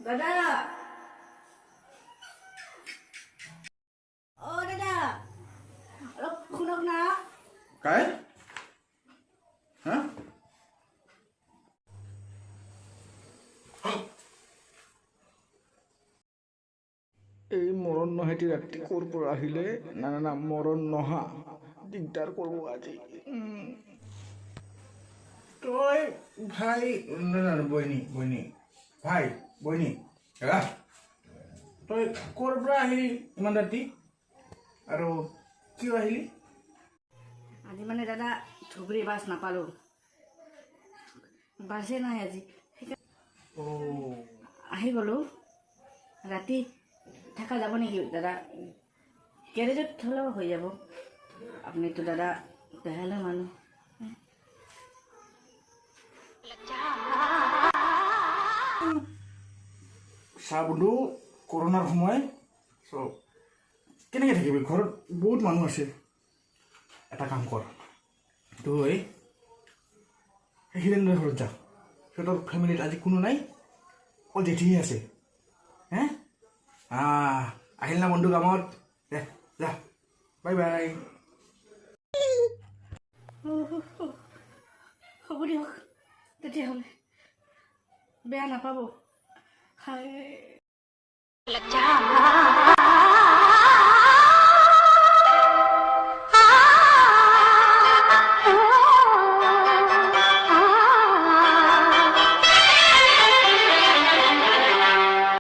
দাদা ও দাদা অলপ শুনক না काय হা এই মরণ নহেটি রাত্রি করব আহিলে না না না মরণ নহা দিগদার করব আজি তই ভাই না না বইনি বইনি ভাই বইনি তই ক'ৰ পৰা আহিলি ইমান ৰাতি আৰু কিয় আহিলি আজি মানে দাদা ধুবুৰী বাছ নাপালোঁ বাছে নাই আজি আহি গ'লোঁ ৰাতি থাকা যাব নেকি দাদা গেৰেজত থ'লেও হৈ যাব আপুনিতো দাদা দেহালৈ মানুহ চাহ বোলো কৰোণাৰ সময় চ' কেনেকৈ থাকিবি ঘৰত বহুত মানুহ আছে এটা কাম কৰ তই সেই হিৰেন্দ্ৰৰ ঘৰত যা সিহঁতৰ ফেমিলিত আজি কোনো নাই অকল জেঠিহে আছে হে আহিল না বন্ধু কামত দে যা বাই বাই হ'ব দিয়ক তেতিয়াহ'লে বেয়া নাপাব হাই